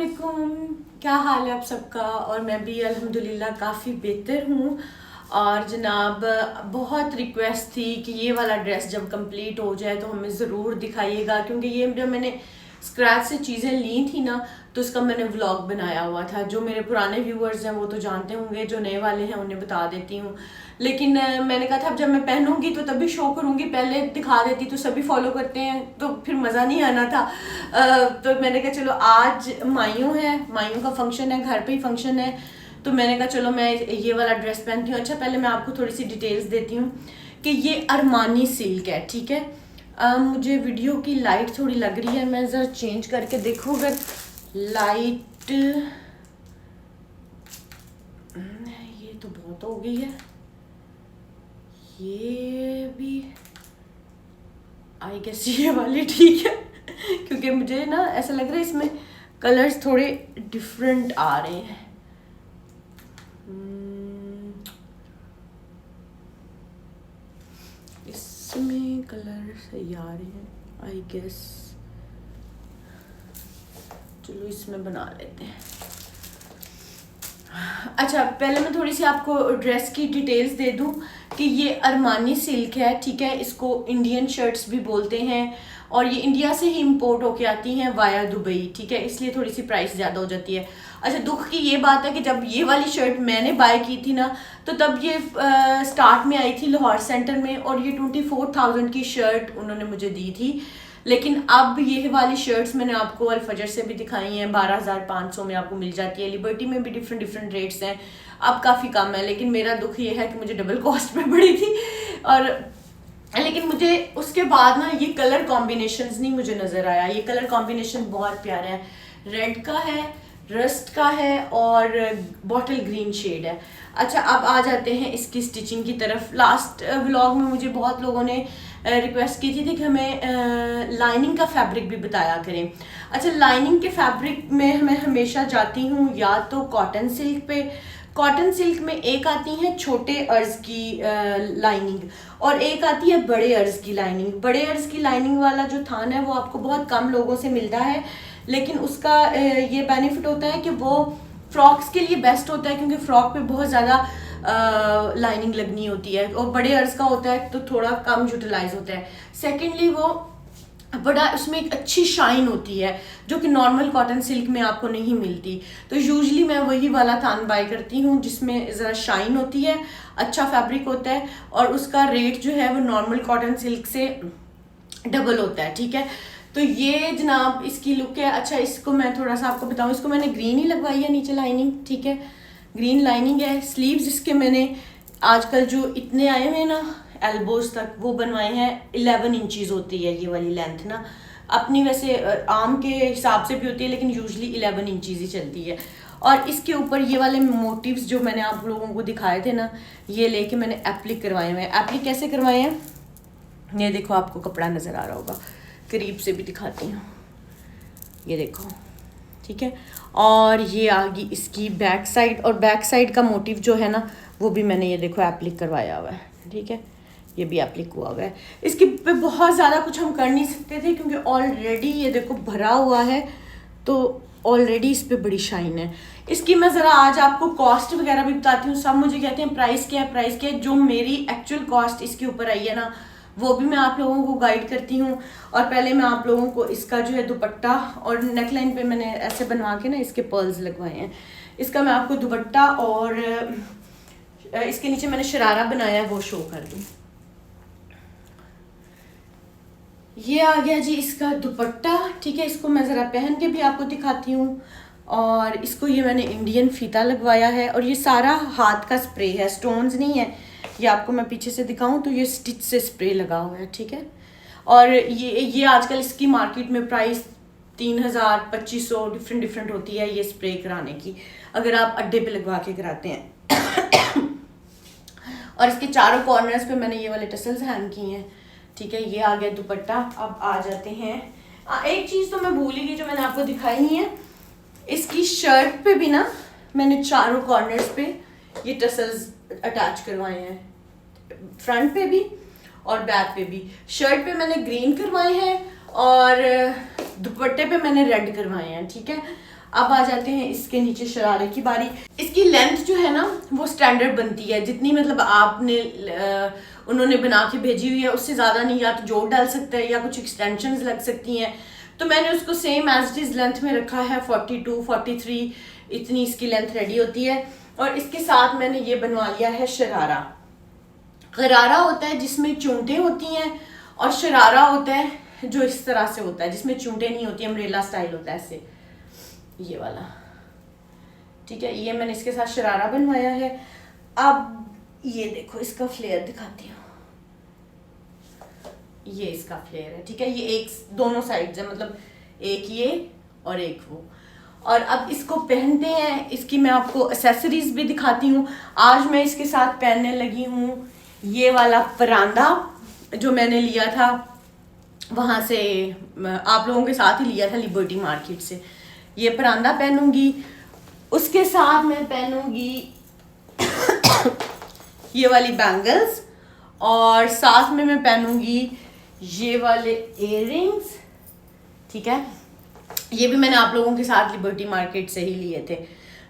वालेकुम। क्या हाल है आप सबका। और मैं भी अल्हम्दुलिल्लाह काफ़ी बेहतर हूँ। और जनाब, बहुत रिक्वेस्ट थी कि ये वाला ड्रेस जब कंप्लीट हो जाए तो हमें ज़रूर दिखाइएगा, क्योंकि ये जब मैंने स्क्रैच से चीज़ें ली थी ना तो उसका मैंने व्लॉग बनाया हुआ था। जो मेरे पुराने व्यूअर्स हैं वो तो जानते होंगे, जो नए वाले हैं उन्हें बता देती हूँ। लेकिन मैंने कहा था अब जब मैं पहनूंगी तो तभी शो करूंगी, पहले दिखा देती तो सभी फॉलो करते हैं तो फिर मज़ा नहीं आना था। तो मैंने कहा चलो आज मायूं है, मायूं का फंक्शन है, घर पे ही फंक्शन है, तो मैंने कहा चलो मैं ये वाला ड्रेस पहनती हूँ। अच्छा, पहले मैं आपको थोड़ी सी डिटेल्स देती हूँ कि ये अरमानी सिल्क है, ठीक है। मुझे वीडियो की लाइट थोड़ी लग रही है, मैं ज़रा चेंज करके देखूँ अगर लाइट। ये तो बहुत हो गई है, ये भी आई गेस ये वाली ठीक है क्योंकि मुझे ना ऐसा लग रहा है इसमें कलर्स थोड़े डिफरेंट आ रहे हैं। इसमें कलर सही आ रहे हैं आई गेस। चलो इसमें बना लेते हैं। अच्छा, पहले मैं थोड़ी सी आपको ड्रेस की डिटेल्स दे दूं कि ये अरमानी सिल्क है, ठीक है। इसको इंडियन शर्ट्स भी बोलते हैं और ये इंडिया से ही इंपोर्ट होके आती हैं वाया दुबई, ठीक है, इसलिए थोड़ी सी प्राइस ज़्यादा हो जाती है। अच्छा, दुख की ये बात है कि जब ये वाली शर्ट मैंने बाय की थी ना तो तब ये स्टार्ट में आई थी लाहौर सेंटर में और ये 24,000 की शर्ट उन्होंने मुझे दी थी। लेकिन अब ये वाली शर्ट्स मैंने आपको अल-फजर से भी दिखाई हैं, 12,500 में आपको मिल जाती है। लिबर्टी में भी डिफरेंट डिफरेंट रेट्स हैं, अब काफ़ी कम है। लेकिन मेरा दुख ये है कि मुझे डबल कॉस्ट में पड़ी थी। और लेकिन मुझे उसके बाद ना ये कलर कॉम्बिनेशंस नहीं मुझे नज़र आया। ये कलर कॉम्बिनेशन बहुत प्यारा है, रेड का है, रस्ट का है और बॉटल ग्रीन शेड है। अच्छा, अब आ जाते हैं इसकी स्टिचिंग की तरफ। लास्ट व्लॉग में मुझे बहुत लोगों ने रिक्वेस्ट की थी कि हमें लाइनिंग का फैब्रिक भी बताया करें। अच्छा, लाइनिंग के फैब्रिक में मैं हमेशा जाती हूँ या तो कॉटन सिल्क पे। कॉटन सिल्क में एक आती है छोटे अर्ज की लाइनिंग और एक आती है बड़े अर्ज की लाइनिंग। बड़े अर्ज की लाइनिंग वाला जो थान है वो आपको बहुत कम लोगों से मिलता है, लेकिन उसका ये बेनिफिट होता है कि वो फ्रॉक्स के लिए बेस्ट होता है, क्योंकि फ्रॉक पे बहुत ज़्यादा लाइनिंग लगनी होती है और बड़े अर्ज का होता है तो थोड़ा कम यूटिलाइज होता है। सेकेंडली वो बड़ा उसमें एक अच्छी शाइन होती है जो कि नॉर्मल कॉटन सिल्क में आपको नहीं मिलती। तो यूजुअली मैं वही वाला थान बाय करती हूँ जिसमें ज़रा शाइन होती है, अच्छा फैब्रिक होता है और उसका रेट जो है वो नॉर्मल कॉटन सिल्क से डबल होता है, ठीक है। तो ये जनाब इसकी लुक है। अच्छा, इसको मैं थोड़ा सा आपको बताऊँ, इसको मैंने ग्रीन ही लगवाई है नीचे लाइनिंग, ठीक है, ग्रीन लाइनिंग है। स्लीव्स इसके मैंने आजकल जो इतने आए हुए हैं ना एल्बोज तक, वो बनवाए हैं। 11 इंचज़ होती है ये वाली लेंथ ना, अपनी वैसे आर्म के हिसाब से भी होती है लेकिन यूजुअली 11 इंचज़ ही चलती है। और इसके ऊपर ये वाले मोटिव्स जो मैंने आप लोगों को दिखाए थे ना, ये लेके मैंने एप्लिक करवाए हुए हैं। एप्लिक कैसे करवाए हैं ये देखो, आपको कपड़ा नज़र आ रहा होगा, करीब से भी दिखाती हूँ, ये देखो, ठीक है। और ये आ गई इसकी बैक साइड, और बैक साइड का मोटिव जो है ना वो भी मैंने ये देखो एप्लिक करवाया हुआ है, ठीक है, ये भी एप्लिक हुआ हुआ है। इसके पे बहुत ज़्यादा कुछ हम कर नहीं सकते थे क्योंकि ऑलरेडी ये देखो भरा हुआ है, तो ऑलरेडी इस पर बड़ी शाइन है। इसकी मैं ज़रा आज आपको कॉस्ट वगैरह भी बताती हूँ। सब मुझे कहते हैं प्राइस क्या है, प्राइस क्या है। जो मेरी एक्चुअल कॉस्ट इसके ऊपर आई है ना वो भी मैं आप लोगों को गाइड करती हूँ। और पहले मैं आप लोगों को इसका जो है दुपट्टा और नेकलाइन पे मैंने ऐसे बनवा के ना इसके पर्ल्स लगवाए हैं। इसका मैं आपको दुपट्टा और इसके नीचे मैंने शरारा बनाया है वो शो कर दूँ। ये आ गया जी इसका दुपट्टा, ठीक है। इसको मैं ज़रा पहन के भी आपको दिखाती हूँ। और इसको ये मैंने इंडियन फीता लगवाया है और ये सारा हाथ का स्प्रे है, स्टोन्स नहीं है। ये आपको मैं पीछे से दिखाऊं तो ये स्टिच से स्प्रे लगा हुआ है, ठीक है। और ये आजकल इसकी मार्केट में प्राइस 3,000 2,500 डिफरेंट होती है ये स्प्रे कराने की, अगर आप अड्डे पे लगवा के कराते हैं। और इसके चारों कॉर्नर्स पे मैंने ये वाले टसल्स हैंग किए हैं, ठीक है। ये आ गया दुपट्टा। अब आ जाते हैं, एक चीज़ तो मैं भूल ही गई जो मैंने आपको दिखाई नहीं है, इसकी शर्ट पे भी ना मैंने चारों कॉर्नर्स पे ये टसल्स अटैच करवाए हैं, फ्रंट पे भी और बैक पे भी। शर्ट पे मैंने ग्रीन करवाए हैं और दुपट्टे पे मैंने रेड करवाए हैं, ठीक है। अब आ जाते हैं इसके नीचे शरारे की बारी। इसकी लेंथ जो है ना वो स्टैंडर्ड बनती है, जितनी मतलब आपने उन्होंने बना के भेजी हुई है उससे ज़्यादा नहीं, या तो जोड़ डाल सकते हैं या कुछ एक्सटेंशंस लग सकती हैं। तो मैंने उसको same as it is length में रखा है, 42 43 इतनी इसकी लेंथ रेडी होती है। और इसके साथ मैंने ये बनवा लिया है शरारा। गरारा होता है जिसमें चूंटें होती हैं, और शरारा होता है जो इस तरह से होता है जिसमें चूंटें नहीं होती, अम्ब्रेला स्टाइल होता है ऐसे, ये वाला, ठीक है। ये मैंने इसके साथ शरारा बनवाया है। अब ये देखो इसका फ्लेयर दिखाती हूँ, ये इसका फ्लेयर है, ठीक है। ये एक दोनों साइड है, मतलब एक ये और एक वो। और अब इसको पहनते हैं, इसकी मैं आपको एक्सेसरीज भी दिखाती हूँ। आज मैं इसके साथ पहनने लगी हूँ ये वाला परांदा जो मैंने लिया था वहाँ से, आप लोगों के साथ ही लिया था लिबर्टी मार्केट से। ये परांदा पहनूंगी, उसके साथ मैं पहनूंगी ये वाली बैंगल्स, और साथ में मैं पहनूंगी ये वाले इयररिंग्स, ठीक है। ये भी मैंने आप लोगों के साथ लिबर्टी मार्केट से ही लिए थे।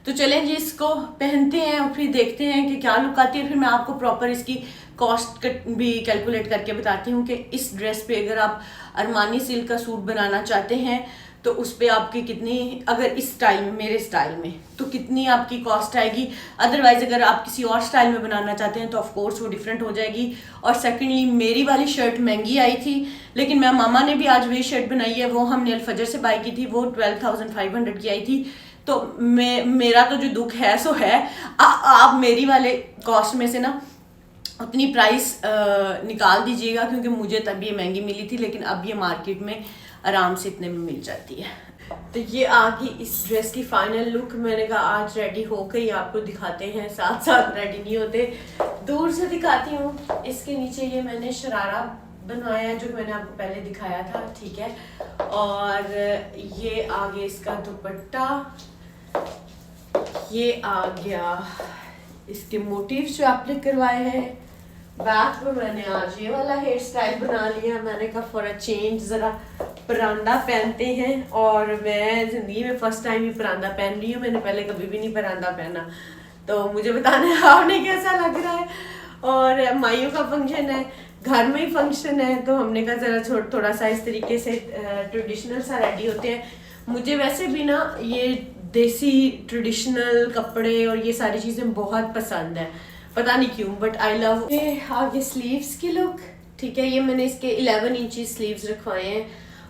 तो चलें जी इसको पहनते हैं और फिर देखते हैं कि क्या लुक आती है। फिर मैं आपको प्रॉपर इसकी कॉस्ट भी कैलकुलेट करके बताती हूँ कि इस ड्रेस पे अगर आप अरमानी सिल्क का सूट बनाना चाहते हैं तो उस पर आपकी कितनी, अगर इस स्टाइल में, मेरे स्टाइल में, तो कितनी आपकी कॉस्ट आएगी। अदरवाइज अगर आप किसी और स्टाइल में बनाना चाहते हैं तो ऑफ कोर्स वो डिफरेंट हो जाएगी। और सेकेंडली मेरी वाली शर्ट महंगी आई थी, लेकिन मैं मामा ने भी आज वही शर्ट बनाई है, वो हमने अलफजर से बाई की थी, वो 12,500 की आई थी। तो मेरा तो जो दुख है सो है, आप मेरी वाले कॉस्ट में से ना अपनी प्राइस निकाल दीजिएगा, क्योंकि मुझे तब ये महंगी मिली थी, लेकिन अब ये मार्केट में आराम से इतने में मिल जाती है। तो ये आ गई इस ड्रेस की फाइनल लुक। मैंने कहा आज रेडी होकर ही आपको दिखाते हैं, साथ साथ रेडी नहीं होते, दूर से दिखाती हूँ। इसके नीचे ये मैंने शरारा बनवाया है जो मैंने आपको पहले दिखाया था, ठीक है। और ये आ गया इसका दुपट्टा, ये आ गया इसके मोटिव्स जो एप्लिक करवाए हैं। बैक में मैंने आज ये वाला हेयर स्टाइल बना लिया। मैंने कहा फॉर अ चेंज ज़रा परांदा पहनते हैं, और मैं ज़िंदगी में फ़र्स्ट टाइम ही परांदा पहन रही हूँ। मैंने पहले कभी भी नहीं परांदा पहना, तो मुझे बताना है आपने कैसा लग रहा है। और माइयों का फंक्शन है, घर में ही फंक्शन है, तो हमने कहा ज़रा थोड़ा सा इस तरीके से ट्रेडिशनल सा रेडी होते हैं। मुझे वैसे भी ना ये देसी ट्रेडिशनल कपड़े और ये सारी चीज़ें बहुत पसंद है, पता नहीं क्यों, बट आई लव। ये आगे स्लीव्स की लुक, ठीक है। ये मैंने इसके 11 इंची स्लीव्स रखवाए हैं,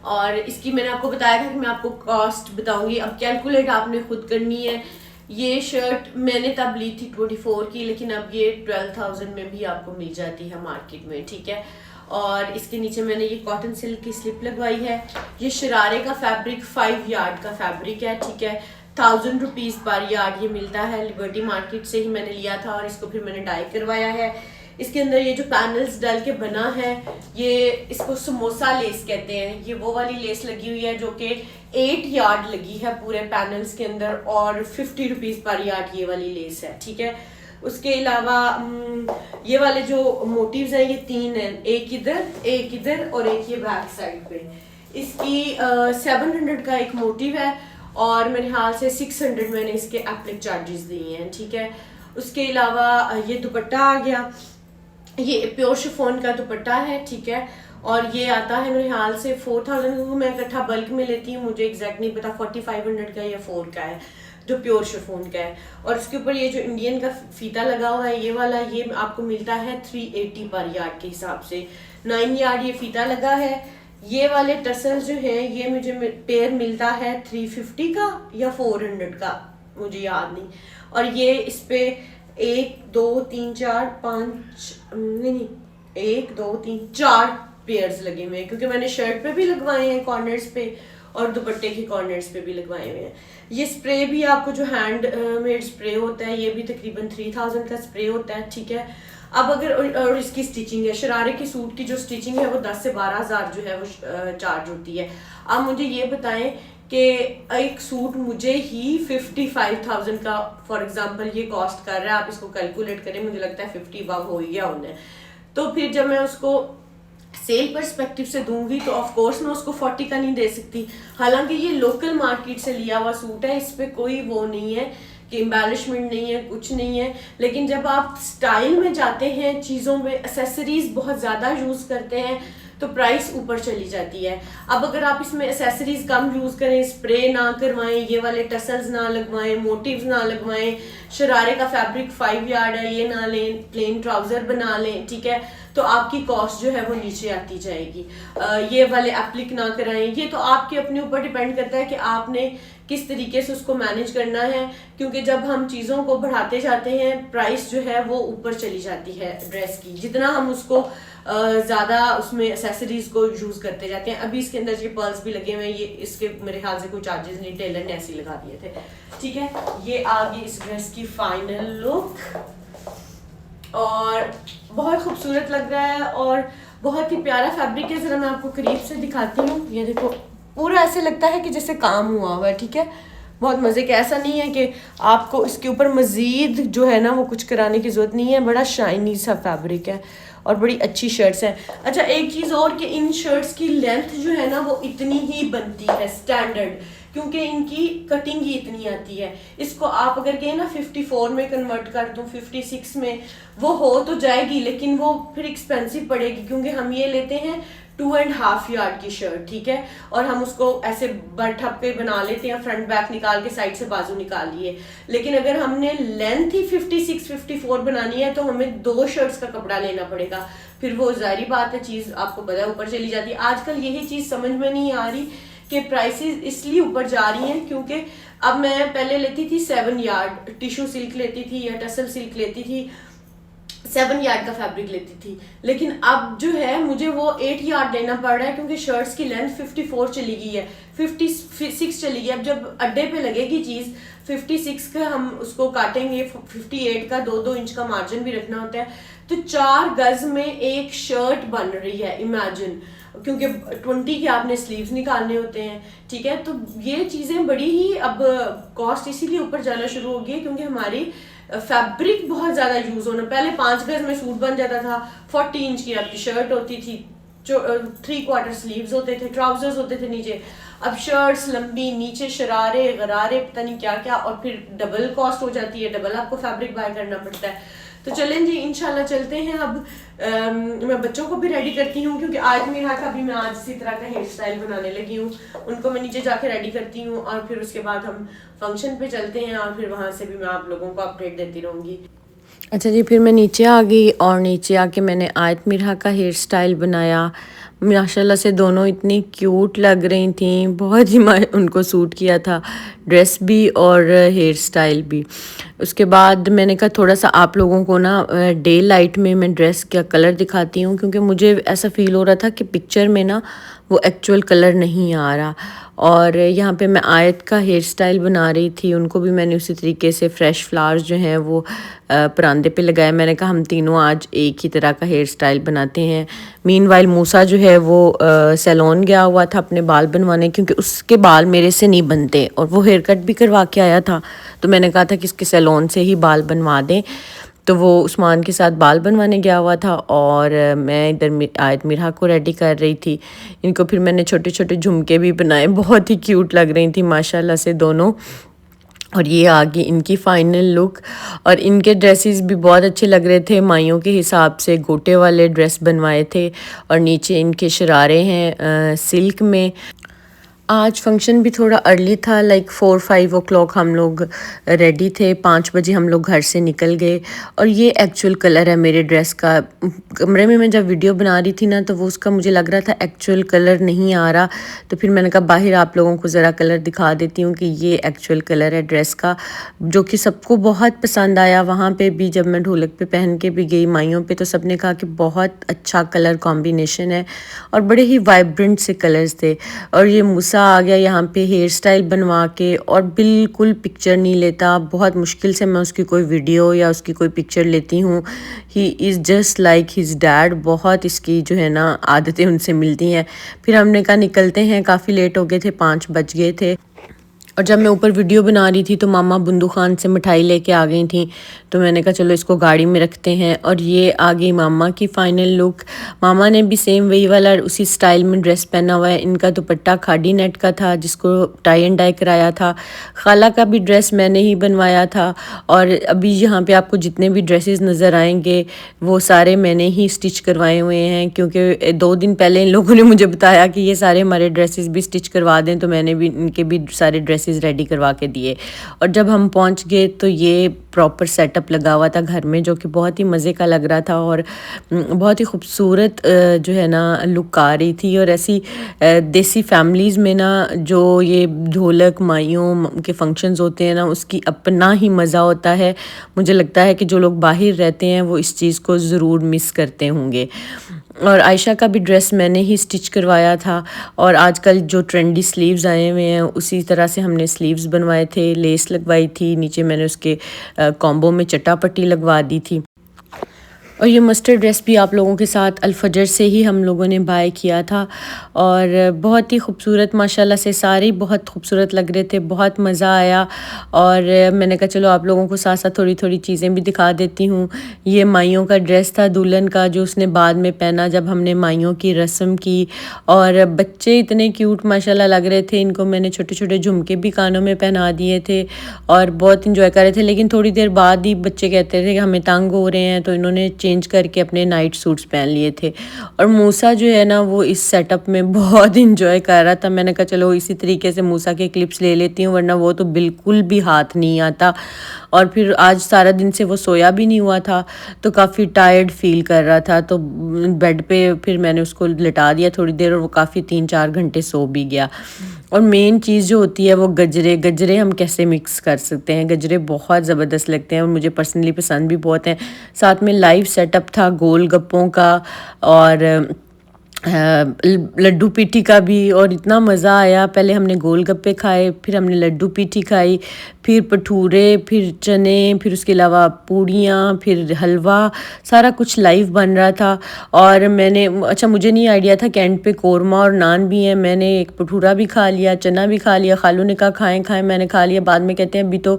और इसकी मैंने आपको बताया था कि मैं आपको कॉस्ट बताऊंगी। अब कैलकुलेट आपने खुद करनी है। ये शर्ट मैंने तब ली थी 24 की, लेकिन अब ये 12,000 में भी आपको मिल जाती है मार्केट में, ठीक है। और इसके नीचे मैंने ये कॉटन सिल्क की स्लिप लगवाई है। ये शरारे का फैब्रिक 5 यार्ड का फैब्रिक है, ठीक है। 1000 रुपीज़ पर यार्ड ये मिलता है, लिबर्टी मार्केट से ही मैंने लिया था, और इसको फिर मैंने डाई करवाया है। इसके अंदर ये जो पैनल्स डाल के बना है, ये इसको समोसा लेस कहते हैं। ये वो वाली लेस लगी हुई है जो कि 8 यार्ड लगी है पूरे पैनल्स के अंदर, और 50 रुपीज़ पर यार्ड ये वाली लेस है, ठीक है। उसके अलावा ये वाले जो मोटिव्स हैं ये 3 हैं, एक इधर और एक ये बैक साइड पे। इसकी 700 का एक मोटिव है, और मेरे ख्याल से 600 मैंने इसके एप्लिक चार्जेस दिए हैं, ठीक है। उसके अलावा ये दुपट्टा आ गया, ये प्योर शिफॉन का दुपट्टा है, ठीक है। और ये आता है मेरे ख्याल से 4000 को, मैं इकट्ठा बल्क में लेती हूँ, मुझे एग्जैक्ट नहीं पता 4500 का या 4 का है जो प्योर शिफॉन का है। और उसके ऊपर ये जो इंडियन का फीता लगा हुआ है ये वाला, ये आपको मिलता है 380 पर यार्ड के हिसाब से। 9 यार्ड ये फीता लगा है। ये वाले टसल्स जो है ये मुझे पेयर मिलता है 350 का या 400 का, मुझे याद नहीं। और ये इस पे 1 2 3 4 5 नहीं 1 2 3 4 पेयर्स लगे हुए हैं, क्योंकि मैंने शर्ट पे भी लगवाए हैं कॉर्नर्स पे, और दुपट्टे के कॉर्नर्स पे भी लगवाए हुए हैं। ये स्प्रे भी आपको जो हैंड मेड स्प्रे होता है, ये भी तकरीबन 3000 का स्प्रे होता है, ठीक है। अब अगर और इसकी स्टिचिंग है, शरारे के सूट की जो स्टिचिंग है वो 10 से 12,000 जो है वो चार्ज होती है। अब मुझे ये बताएं कि एक सूट मुझे ही 55,000 का फॉर एग्जांपल ये कॉस्ट कर रहा है, आप इसको कैलकुलेट करें, मुझे लगता है 50 अब हो ही गया उन्हें। तो फिर जब मैं उसको सेल पर्सपेक्टिव से दूंगी तो ऑफ कोर्स मैं उसको 40 का नहीं दे सकती। हालांकि ये लोकल मार्केट से लिया हुआ सूट है, इस पे कोई वो नहीं है कि एम्बेलिशमेंट नहीं है, कुछ नहीं है। लेकिन जब आप स्टाइल में जाते हैं, चीज़ों में एसेसरीज बहुत ज़्यादा यूज़ करते हैं तो प्राइस ऊपर चली जाती है। अब अगर आप इसमें एसेसरीज कम यूज़ करें, स्प्रे ना करवाएं, ये वाले टसल्स ना लगवाएं, मोटिव्स ना लगवाएं, शरारे का फैब्रिक 5 यार्ड है ये ना लें, प्लेन ट्राउज़र बना लें, ठीक है, तो आपकी कॉस्ट जो है वो नीचे आती जाएगी। ये वाले एप्लिक ना कराएं। ये तो आपके अपने ऊपर डिपेंड करता है कि आपने किस तरीके से उसको मैनेज करना है, क्योंकि जब हम चीज़ों को बढ़ाते जाते हैं प्राइस जो है वो ऊपर चली जाती है ड्रेस की, जितना हम उसको ज़्यादा उसमें एसेसरीज को यूज़ करते जाते हैं। अभी इसके अंदर ये पर्ल्स भी लगे हुए हैं, ये इसके मेरे ख्याल से कोई चार्जेस नहीं, टेलर ने ऐसे ही लगा दिए थे, ठीक है। ये आ गई इस ड्रेस की फाइनल लुक और बहुत खूबसूरत लग रहा है और बहुत ही प्यारा फैब्रिक है। ज़रा मैं आपको करीब से दिखाती हूँ। ये देखो, पूरा ऐसे लगता है कि जैसे काम हुआ हुआ है, ठीक है, बहुत मज़े का। ऐसा नहीं है कि आपको इसके ऊपर मज़ीद जो है ना वो कुछ कराने की ज़रूरत नहीं है। बड़ा शाइनी सा फैब्रिक है और बड़ी अच्छी शर्ट्स हैं। अच्छा, एक चीज़ और कि इन शर्ट्स की लेंथ जो है ना वो इतनी ही बनती है स्टैंडर्ड, क्योंकि इनकी कटिंग ही इतनी आती है। इसको आप अगर कहें ना 54 में कन्वर्ट कर दूं, 56 में, वो हो तो जाएगी लेकिन वो फिर एक्सपेंसिव पड़ेगी, क्योंकि हम ये लेते हैं 2.5 यार्ड की शर्ट, ठीक है, और हम उसको ऐसे बरठप पे बना लेते हैं, फ्रंट बैक निकाल के साइड से बाजू निकाल लिए। लेकिन अगर हमने लेंथ ही 56-54 बनानी है तो हमें 2 शर्ट्स का कपड़ा लेना पड़ेगा। फिर वो जाहिर बात है चीज़ आपको पता है ऊपर चली जाती है। आजकल यही चीज़ समझ में नहीं आ रही कि प्राइसेस इसलिए ऊपर जा रही हैं क्योंकि अब मैं पहले लेती थी 7 यार्ड टिश्यू सिल्क लेती थी या टसल सिल्क लेती थी, 7 यार्ड का फैब्रिक लेती थी, लेकिन अब जो है मुझे वो 8 यार्ड लेना पड़ रहा है क्योंकि शर्ट्स की लेंथ 54 चली गई है, 56 चली गई। अब जब अड्डे पे लगेगी चीज़ 56 का हम उसको काटेंगे, 58 का 2-2 इंच का मार्जिन भी रखना होता है, तो 4 गज में एक शर्ट बन रही है, इमेजिन, क्योंकि 20 के आपने स्लीव्स निकालने होते हैं, ठीक है। तो ये चीज़ें बड़ी ही अब कॉस्ट इसीलिए ऊपर जाना शुरू हो गई है क्योंकि हमारी फैब्रिक बहुत ज़्यादा यूज़ होना। पहले 5 गज में सूट बन जाता था, 40 इंच की आपकी शर्ट होती थी, 3/4 स्लीव्स होते थे, ट्राउजर्स होते थे नीचे। अब शर्ट्स लंबी, नीचे शरारे गरारे पता नहीं क्या क्या, और फिर डबल कॉस्ट हो जाती है, डबल आपको फैब्रिक बाय करना पड़ता है। तो चलें जी, इंशाल्लाह चलते हैं। अब मैं बच्चों को भी रेडी करती हूँ क्योंकि आज मेरा का भी मैं आज इसी तरह का हेयर स्टाइल बनाने लगी हूँ। उनको मैं नीचे जाके रेडी करती हूँ और फिर उसके बाद हम फंक्शन पे चलते हैं और फिर वहाँ से भी मैं आप लोगों को अपडेट देती रहूँगी। अच्छा जी, फिर मैं नीचे आ गई और नीचे आके मैंने आयत मिर्हा का हेयर स्टाइल बनाया। माशाल्लाह से दोनों इतनी क्यूट लग रही थी, बहुत ही उनको सूट किया था, ड्रेस भी और हेयर स्टाइल भी। उसके बाद मैंने कहा थोड़ा सा आप लोगों को ना डे लाइट में मैं ड्रेस का कलर दिखाती हूँ, क्योंकि मुझे ऐसा फ़ील हो रहा था कि पिक्चर में ना वो एक्चुअल कलर नहीं आ रहा। और यहाँ पे मैं आयत का हेयर स्टाइल बना रही थी, उनको भी मैंने उसी तरीके से फ्रेश फ्लावर्स जो हैं वो परांदे पे लगाए। मैंने कहा हम तीनों आज एक ही तरह का हेयर स्टाइल बनाते हैं। मीनवाइल मूसा जो है वो सैलून गया हुआ था अपने बाल बनवाने, क्योंकि उसके बाल मेरे से नहीं बनते और वो हेयर कट भी करवा के आया था, तो मैंने कहा था कि इसके सैलून से ही बाल बनवा दें। तो वो उस्मान के साथ बाल बनवाने गया हुआ था और मैं इधर आयत मिर्हा को रेडी कर रही थी। इनको फिर मैंने छोटे छोटे झुमके भी बनाए, बहुत ही क्यूट लग रही थी माशाल्लाह से दोनों। और ये आ गई इनकी फाइनल लुक, और इनके ड्रेसेस भी बहुत अच्छे लग रहे थे, माइयों के हिसाब से गोटे वाले ड्रेस बनवाए थे और नीचे इनके शरारे हैं सिल्क में। आज फंक्शन भी थोड़ा अर्ली था, लाइक 4-5 ओ क्लॉक हम लोग रेडी थे, 5 बजे हम लोग घर से निकल गए। और ये एक्चुअल कलर है मेरे ड्रेस का। कमरे में मैं जब वीडियो बना रही थी ना तो वो उसका मुझे लग रहा था एक्चुअल कलर नहीं आ रहा, तो फिर मैंने कहा बाहर आप लोगों को ज़रा कलर दिखा देती हूँ कि ये एक्चुअल कलर है ड्रेस का, जो कि सबको बहुत पसंद आया। वहाँ पर भी जब मैं ढोलक पे पहन के भी गई माइयों पे, तो सब ने कहा कि बहुत अच्छा कलर कॉम्बिनेशन है और बड़े ही वाइब्रेंट से कलर्स थे। और ये मूसा आ गया यहाँ पे हेयर स्टाइल बनवा के, और बिल्कुल पिक्चर नहीं लेता, बहुत मुश्किल से मैं उसकी कोई वीडियो या उसकी कोई पिक्चर लेती हूँ। He is just like his dad, बहुत इसकी जो है ना आदतें उनसे मिलती हैं। फिर हमने कहा निकलते हैं, काफ़ी लेट हो गए थे, 5 बज गए थे। और जब मैं ऊपर वीडियो बना रही थी तो मामा बुंदू खान से मिठाई लेके आ गई थी, तो मैंने कहा चलो इसको गाड़ी में रखते हैं। और ये आ गई मामा की फ़ाइनल लुक। मामा ने भी सेम वही वाला उसी स्टाइल में ड्रेस पहना हुआ है। इनका दुपट्टा खादी नेट का था जिसको टाई एंड डाई कराया था। खाला का भी ड्रेस मैंने ही बनवाया था। और अभी यहाँ पे आपको जितने भी ड्रेसेस नज़र आएंगे वो सारे मैंने ही स्टिच करवाए हुए हैं, क्योंकि 2 दिन पहले इन लोगों ने मुझे बताया कि ये सारे हमारे ड्रेसेस भी स्टिच करवा दें, तो मैंने भी इनके भी सारे ड्रेसेस रेडी करवा के दिए। और जब हम पहुंच गए तो ये प्रॉपर सेटअप लगा हुआ था घर में, जो कि बहुत ही मज़े का लग रहा था और बहुत ही खूबसूरत जो है ना लुक आ रही थी। और ऐसी देसी फैमिलीज़ में ना जो ये ढोलक माइयों के फंक्शंस होते हैं ना, उसकी अपना ही मज़ा होता है। मुझे लगता है कि जो लोग बाहर रहते हैं वो इस चीज़ को ज़रूर मिस करते होंगे। और आयशा का भी ड्रेस मैंने ही स्टिच करवाया था। और आजकल जो ट्रेंडी स्लीव्स आए हुए हैं उसी तरह से हमने स्लीव्स बनवाए थे, लेस लगवाई थी, नीचे मैंने उसके कॉम्बो में चटापट्टी लगवा दी थी। और ये मस्टर्ड ड्रेस भी आप लोगों के साथ अल-फजर से ही हम लोगों ने बाय किया था। और बहुत ही खूबसूरत, माशाल्लाह से सारे बहुत खूबसूरत लग रहे थे, बहुत मज़ा आया। और मैंने कहा चलो आप लोगों को साथ साथ थोड़ी थोड़ी चीज़ें भी दिखा देती हूँ। ये माइयों का ड्रेस था दुल्हन का, जो उसने बाद में पहना जब हमने माइयों की रस्म की। और बच्चे इतने क्यूट माशाल्लाह लग रहे थे। इनको मैंने छोटे छोटे झुमके भी कानों में पहना दिए थे और बहुत इंजॉय कर रहे थे। लेकिन थोड़ी देर बाद ही बच्चे कहते थे कि हमें तंग हो रहे हैं, तो इन्होंने चेंज करके अपने नाइट सूट्स पहन लिए थे। और मूसा जो है ना वो इस सेटअप में बहुत इंजॉय कर रहा था। मैंने कहा चलो इसी तरीके से मूसा के क्लिप्स ले लेती हूँ, वरना वो तो बिल्कुल भी हाथ नहीं आता। और फिर आज सारा दिन से वो सोया भी नहीं हुआ था, तो काफ़ी टायर्ड फील कर रहा था। तो बेड पे फिर मैंने उसको लिटा दिया थोड़ी देर, और वो काफ़ी 3-4 घंटे सो भी गया। और मेन चीज़ जो होती है वो गजरे हम कैसे मिक्स कर सकते हैं। गजरे बहुत ज़बरदस्त लगते हैं और मुझे पर्सनली पसंद भी बहुत हैं। साथ में लाइव सेटअप था गोलगप्पों का और लड्डू पीठी का भी, और इतना मज़ा आया। पहले हमने गोलगप्पे खाए, फिर हमने लड्डू पीठी खाई, फिर भटूरे, फिर चने, फिर उसके अलावा पूड़ियाँ, फिर हलवा, सारा कुछ लाइव बन रहा था। और मैंने मुझे नहीं आइडिया था कि एंड पे कोरमा और नान भी हैं। मैंने एक भटूरा भी खा लिया, चना भी खा लिया। खालू ने कहा खाएं, मैंने खा लिया। बाद में कहते हैं अभी तो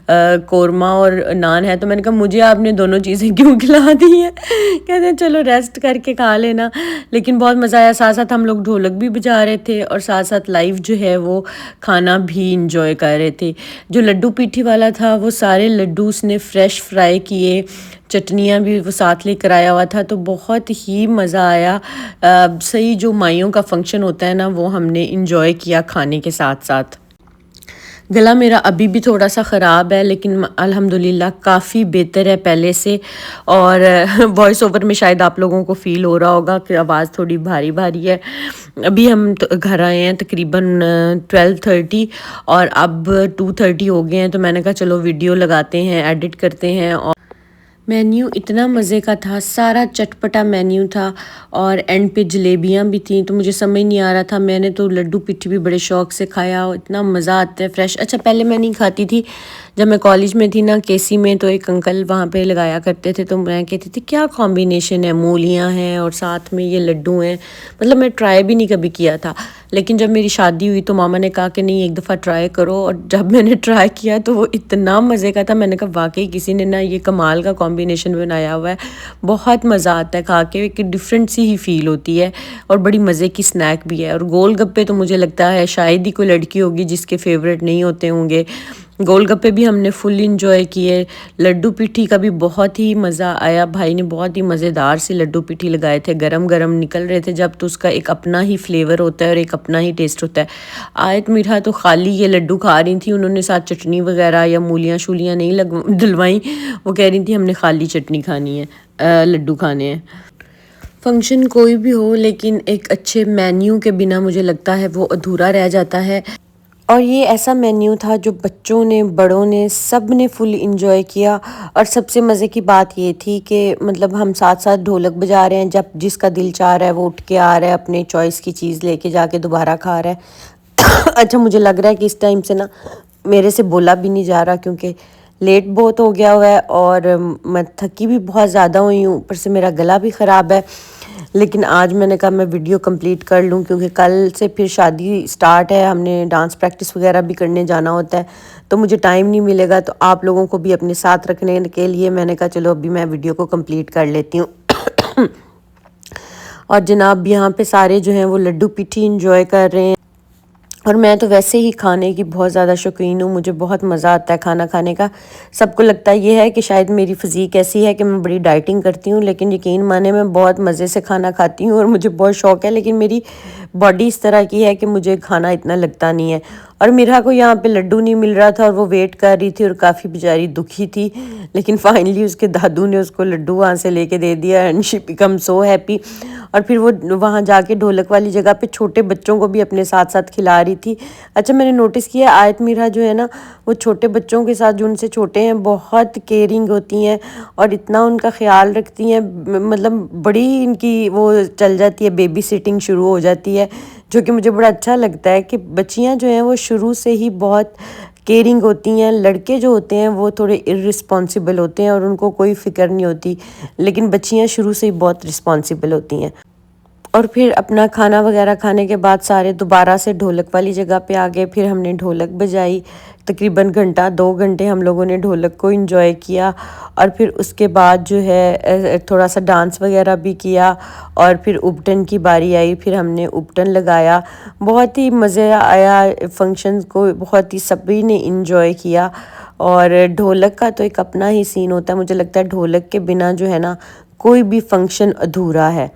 कोरमा और नान है, तो मैंने कहा मुझे आपने दोनों चीज़ें क्यों खिला दी हैं। कहते हैं चलो रेस्ट करके खा लेना। लेकिन बहुत मज़ा आया। साथ साथ हम लोग ढोलक भी बजा रहे थे और साथ साथ लाइव जो है वो खाना भी इंजॉय कर रहे थे। जो लड्डू पीठी वाला था वो सारे लड्डू उसने फ्रेश फ्राई किए, चटनियाँ भी वो साथ लेकर आया हुआ था, तो बहुत ही मज़ा आया। सही जो माइयों का फंक्शन होता है ना वो हमने इंजॉय किया खाने के साथ साथ। गला मेरा अभी भी थोड़ा सा ख़राब है, लेकिन अल्हम्दुलिल्लाह काफ़ी बेहतर है पहले से। और वॉइस ओवर में शायद आप लोगों को फ़ील हो रहा होगा कि आवाज़ थोड़ी भारी भारी है। अभी हम तो घर आए हैं तकरीबन 12:30 और अब 2:30 हो गए हैं, तो मैंने कहा चलो वीडियो लगाते हैं, एडिट करते हैं। और मेन्यू इतना मज़े का था, सारा चटपटा मेन्यू था और एंड पे जलेबियाँ भी थी, तो मुझे समझ नहीं आ रहा था। मैंने तो लड्डू पिट्ठी भी बड़े शौक़ से खाया, इतना मज़ा आता है फ्रेश। अच्छा पहले मैं नहीं खाती थी, जब मैं कॉलेज में थी ना केसी में, तो एक अंकल वहाँ पे लगाया करते थे, तो मैं कहती थी क्या कॉम्बिनेशन है, मूलियाँ हैं और साथ में ये लड्डू हैं। मतलब मैं ट्राई भी नहीं कभी किया था, लेकिन जब मेरी शादी हुई तो मामा ने कहा कि नहीं एक दफ़ा ट्राई करो। और जब मैंने ट्राई किया तो वो इतना मज़े का था। मैंने कहा वाकई किसी ने ना ये कमाल का कॉम्बिनेशन बनाया हुआ है। बहुत मज़ा आता है खा के, एक डिफरेंट सी ही फील होती है और बड़ी मज़े की स्नैक भी है। और गोलगप्पे तो मुझे लगता है शायद ही कोई लड़की होगी जिसके फेवरेट नहीं होते होंगे। गोलगप्पे भी हमने फुल इंजॉय किए। लड्डू पीठी का भी बहुत ही मज़ा आया। भाई ने बहुत ही मज़ेदार से लड्डू पीठी लगाए थे, गरम गरम निकल रहे थे जब, तो उसका एक अपना ही फ्लेवर होता है और एक अपना ही टेस्ट होता है। आयत मीठा तो खाली ये लड्डू खा रही थी, उन्होंने साथ चटनी वगैरह या मूलियाँ शूलियाँ नहीं डलवाई। वो कह रही थी हमने खाली चटनी खानी है, लड्डू खाने हैं। फंक्शन कोई भी हो, लेकिन एक अच्छे मेन्यू के बिना मुझे लगता है वो अधूरा रह जाता है। और ये ऐसा मेन्यू था जो बच्चों ने, बड़ों ने, सब ने फुल इंजॉय किया। और सबसे मज़े की बात ये थी कि मतलब हम साथ साथ ढोलक बजा रहे हैं, जब जिसका दिल चाह रहा है वो उठ के आ रहा है, अपने चॉइस की चीज़ लेके जाके दोबारा खा रहा है। अच्छा मुझे लग रहा है कि इस टाइम से ना मेरे से बोला भी नहीं जा रहा, क्योंकि लेट बहुत हो गया हुआ है और मैं थकी भी बहुत ज़्यादा हुई हूँ, ऊपर से मेरा गला भी ख़राब है। लेकिन आज मैंने कहा मैं वीडियो कंप्लीट कर लूँ क्योंकि कल से फिर शादी स्टार्ट है, हमने डांस प्रैक्टिस वगैरह भी करने जाना होता है, तो मुझे टाइम नहीं मिलेगा। तो आप लोगों को भी अपने साथ रखने के लिए मैंने कहा चलो अभी मैं वीडियो को कंप्लीट कर लेती हूँ। और जनाब यहाँ पे सारे जो हैं वो लड्डू पिठी इंजॉय कर रहे हैं। और मैं तो वैसे ही खाने की बहुत ज़्यादा शौकीन हूँ, मुझे बहुत मज़ा आता है खाना खाने का। सबको लगता ये है कि शायद मेरी फ़िज़ीक ऐसी है कि मैं बड़ी डाइटिंग करती हूँ, लेकिन यकीन माने मैं बहुत मज़े से खाना खाती हूँ और मुझे बहुत शौक़ है। लेकिन मेरी बॉडी इस तरह की है कि मुझे खाना इतना लगता नहीं है। और मिरा को यहाँ पे लड्डू नहीं मिल रहा था और वो वेट कर रही थी और काफ़ी बेचारी दुखी थी, लेकिन फाइनली उसके दादू ने उसको लड्डू वहाँ से लेके दे दिया and she become so happy. और फिर वो वहाँ जाके ढोलक वाली जगह पे छोटे बच्चों को भी अपने साथ साथ खिला रही थी। अच्छा, मैंने नोटिस किया आयत मीरा जो है ना, वो छोटे बच्चों के साथ जो उनसे छोटे हैं बहुत केयरिंग होती हैं और इतना उनका ख्याल रखती हैं, मतलब बड़ी इनकी वो चल जाती है, बेबी सिटिंग शुरू हो जाती है, जो कि मुझे बड़ा अच्छा लगता है कि बच्चियाँ जो हैं वो शुरू से ही बहुत केयरिंग होती हैं। लड़के जो होते हैं वो थोड़े इर्रिस्पॉन्सिबल होते हैं और उनको कोई फ़िक्र नहीं होती, लेकिन बच्चियाँ शुरू से ही बहुत रिस्पॉन्सिबल होती हैं। और फिर अपना खाना वगैरह खाने के बाद सारे दोबारा से ढोलक वाली जगह पे आ गए। फिर हमने ढोलक बजाई, तकरीबन घंटा 2 घंटे हम लोगों ने ढोलक को एंजॉय किया। और फिर उसके बाद जो है थोड़ा सा डांस वगैरह भी किया और फिर उपटन की बारी आई, फिर हमने उपटन लगाया। बहुत ही मज़े आया फंक्शन को, बहुत ही सभी ने इंजॉय किया। और ढोलक का तो एक अपना ही सीन होता है, मुझे लगता है ढोलक के बिना जो है ना कोई भी फंक्शन अधूरा है।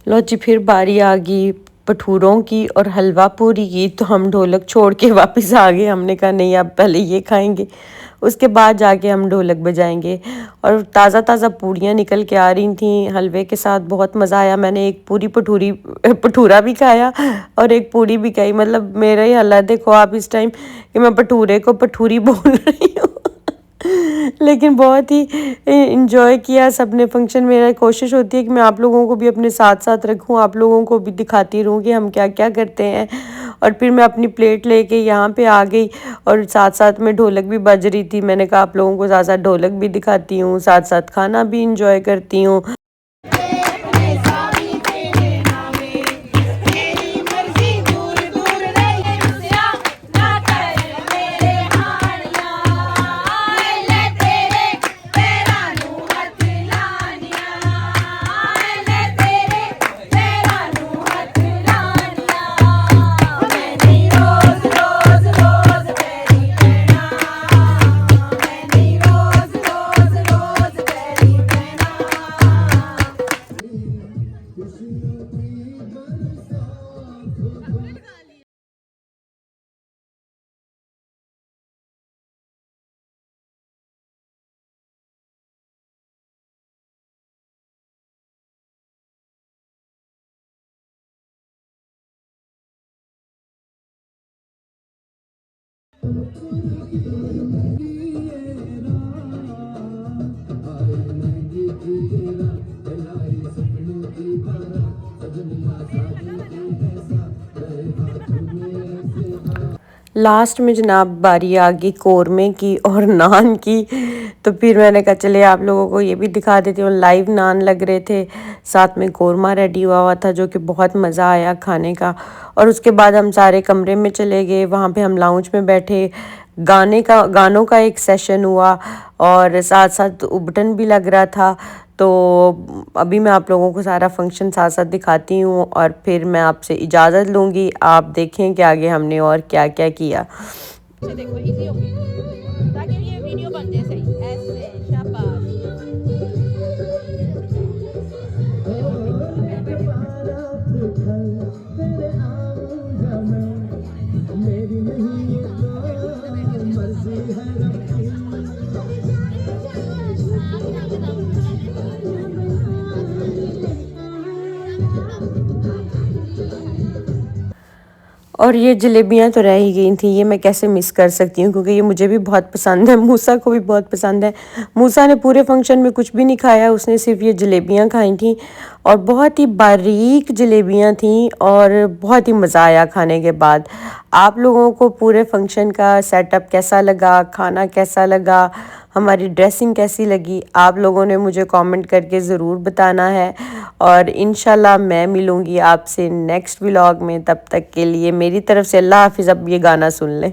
लो जी, फिर बारी आ गई भटूरों की और हलवा पूरी की, तो हम ढोलक छोड़ के वापस आ गए। हमने कहा नहीं, अब पहले ये खाएंगे, उसके बाद जाके हम ढोलक बजाएंगे। और ताज़ा ताज़ा पूड़ियाँ निकल के आ रही थी हलवे के साथ, बहुत मज़ा आया। मैंने एक पूरी भटूरा भी खाया और एक पूड़ी भी खाई। मतलब मेरा ही हालत देखो आप इस टाइम कि मैं भटूरे को भटूरी बोल रही हूँ। लेकिन बहुत ही इंजॉय किया सबने फंक्शन। मेरा कोशिश होती है कि मैं आप लोगों को भी अपने साथ साथ रखूं, आप लोगों को भी दिखाती रहूं कि हम क्या क्या करते हैं। और फिर मैं अपनी प्लेट लेके यहाँ पे आ गई और साथ साथ में ढोलक भी बज रही थी। मैंने कहा आप लोगों को साथ साथ ढोलक भी दिखाती हूँ, साथ साथ खाना भी इंजॉय करती हूँ। लास्ट में जनाब बारी आ गई कौरमे की और नान की। तो फिर मैंने कहा चले आप लोगों को ये भी दिखा देती हूँ। लाइव नान लग रहे थे, साथ में कौरमा रेडी हुआ था, जो कि बहुत मज़ा आया खाने का। और उसके बाद हम सारे कमरे में चले गए, वहाँ पे हम लाउंज में बैठे, गानों का एक सेशन हुआ और साथ साथ उपटन भी लग रहा था। तो अभी मैं आप लोगों को सारा फंक्शन साथ साथ दिखाती हूँ और फिर मैं आपसे इजाज़त लूँगी। आप देखें कि आगे हमने और क्या क्या किया। देखो इजी होगी ताकि ये वीडियो बन जाए सही ऐसे शाबाश। और ये जलेबियाँ तो रह ही गई थी, ये मैं कैसे मिस कर सकती हूँ क्योंकि ये मुझे भी बहुत पसंद है, मूसा को भी बहुत पसंद है। मूसा ने पूरे फंक्शन में कुछ भी नहीं खाया, उसने सिर्फ ये जलेबियाँ खाई थी और बहुत ही बारीक जलेबियाँ थीं और बहुत ही मज़ा आया खाने के बाद। आप लोगों को पूरे फंक्शन का सेटअप कैसा लगा, खाना कैसा लगा, हमारी ड्रेसिंग कैसी लगी, आप लोगों ने मुझे कमेंट करके ज़रूर बताना है। और इंशाल्लाह मैं मिलूँगी आपसे नेक्स्ट व्लॉग में, तब तक के लिए मेरी तरफ से अल्लाह हाफिज़। अब ये गाना सुन लें।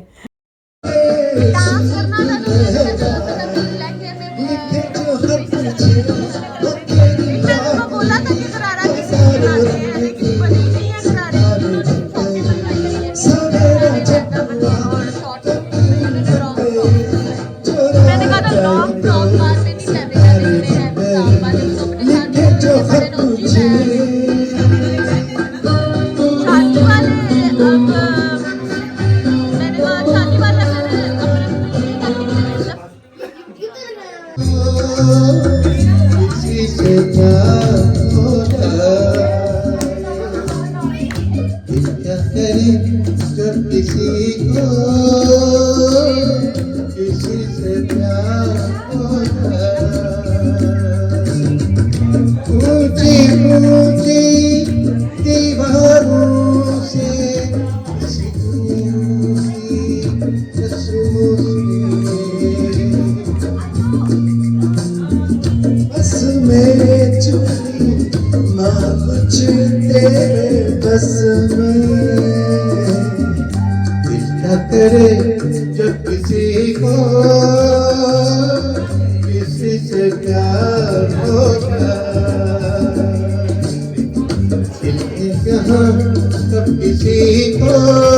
करे जब किसी को किसी से प्यार होगा, कहाँ कब किसी को